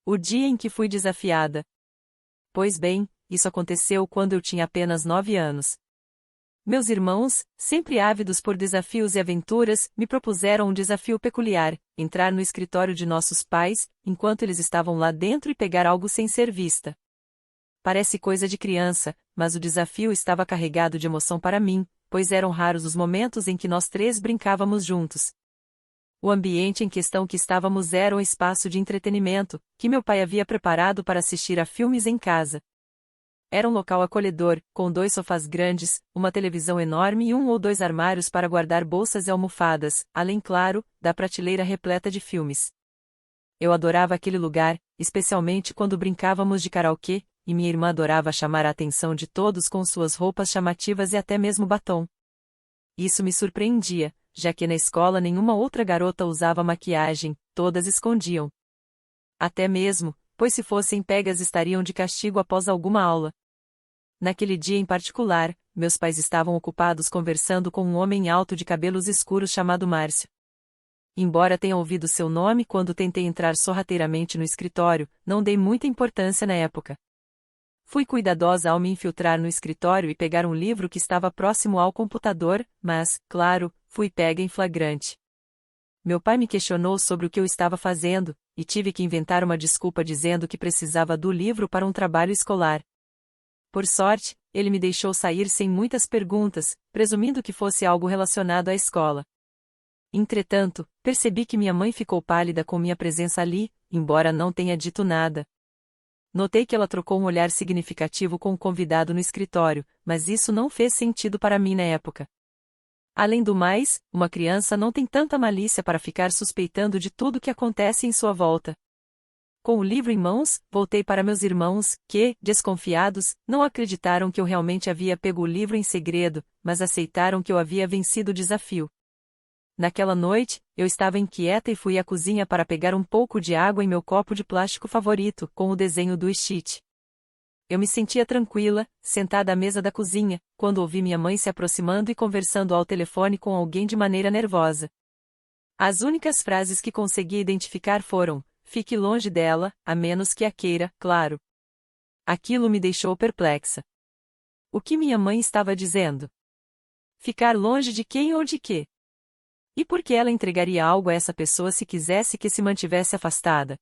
O dia em que fui desafiada. Pois bem, isso aconteceu quando eu tinha apenas 9 anos. Meus irmãos, sempre ávidos por desafios e aventuras, me propuseram um desafio peculiar: entrar no escritório de nossos pais, enquanto eles estavam lá dentro e pegar algo sem ser vista. Parece coisa de criança, mas o desafio estava carregado de emoção para mim, pois eram raros os momentos em que nós três brincávamos juntos. O ambiente em questão que estávamos era um espaço de entretenimento, que meu pai havia preparado para assistir a filmes em casa. Era um local acolhedor, com 2 sofás grandes, uma televisão enorme e 1 ou 2 armários para guardar bolsas e almofadas, além, claro, da prateleira repleta de filmes. Eu adorava aquele lugar, especialmente quando brincávamos de karaokê, e minha irmã adorava chamar a atenção de todos com suas roupas chamativas e até mesmo batom. Isso me surpreendia, já que na escola nenhuma outra garota usava maquiagem, todas escondiam. Até mesmo, pois se fossem pegas estariam de castigo após alguma aula. Naquele dia em particular, meus pais estavam ocupados conversando com um homem alto de cabelos escuros chamado Márcio. Embora tenha ouvido seu nome quando tentei entrar sorrateiramente no escritório, não dei muita importância na época. Fui cuidadosa ao me infiltrar no escritório e pegar um livro que estava próximo ao computador, mas, claro, fui pega em flagrante. Meu pai me questionou sobre o que eu estava fazendo, e tive que inventar uma desculpa dizendo que precisava do livro para um trabalho escolar. Por sorte, ele me deixou sair sem muitas perguntas, presumindo que fosse algo relacionado à escola. Entretanto, percebi que minha mãe ficou pálida com minha presença ali, embora não tenha dito nada. Notei que ela trocou um olhar significativo com o convidado no escritório, mas isso não fez sentido para mim na época. Além do mais, uma criança não tem tanta malícia para ficar suspeitando de tudo que acontece em sua volta. Com o livro em mãos, voltei para meus irmãos, que, desconfiados, não acreditaram que eu realmente havia pego o livro em segredo, mas aceitaram que eu havia vencido o desafio. Naquela noite, eu estava inquieta e fui à cozinha para pegar um pouco de água em meu copo de plástico favorito, com o desenho do Stitch. Eu me sentia tranquila, sentada à mesa da cozinha, quando ouvi minha mãe se aproximando e conversando ao telefone com alguém de maneira nervosa. As únicas frases que consegui identificar foram: "Fique longe dela, a menos que a queira, claro." Aquilo me deixou perplexa. O que minha mãe estava dizendo? Ficar longe de quem ou de quê? E por que ela entregaria algo a essa pessoa se quisesse que se mantivesse afastada?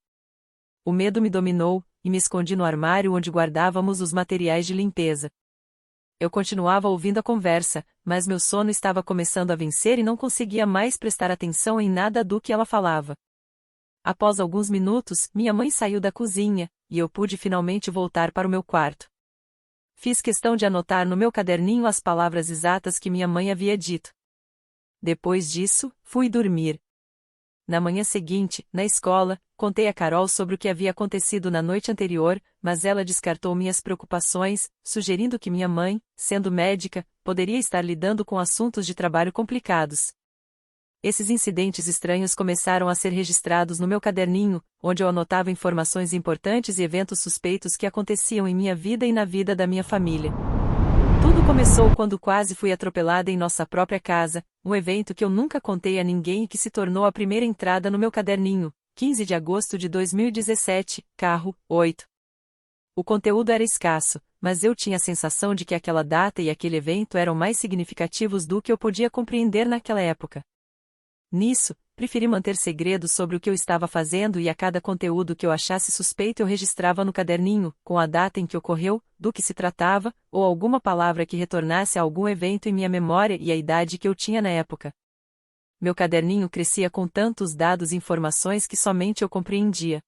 O medo me dominou, e me escondi no armário onde guardávamos os materiais de limpeza. Eu continuava ouvindo a conversa, mas meu sono estava começando a vencer e não conseguia mais prestar atenção em nada do que ela falava. Após alguns minutos, minha mãe saiu da cozinha, e eu pude finalmente voltar para o meu quarto. Fiz questão de anotar no meu caderninho as palavras exatas que minha mãe havia dito. Depois disso, fui dormir. Na manhã seguinte, na escola, contei a Carol sobre o que havia acontecido na noite anterior, mas ela descartou minhas preocupações, sugerindo que minha mãe, sendo médica, poderia estar lidando com assuntos de trabalho complicados. Esses incidentes estranhos começaram a ser registrados no meu caderninho, onde eu anotava informações importantes e eventos suspeitos que aconteciam em minha vida e na vida da minha família. Tudo começou quando quase fui atropelada em nossa própria casa, um evento que eu nunca contei a ninguém e que se tornou a primeira entrada no meu caderninho, 15 de agosto de 2017, carro, 8. O conteúdo era escasso, mas eu tinha a sensação de que aquela data e aquele evento eram mais significativos do que eu podia compreender naquela época. Nisso, preferi manter segredo sobre o que eu estava fazendo e a cada conteúdo que eu achasse suspeito eu registrava no caderninho, com a data em que ocorreu, do que se tratava, ou alguma palavra que retornasse a algum evento em minha memória e a idade que eu tinha na época. Meu caderninho crescia com tantos dados e informações que somente eu compreendia.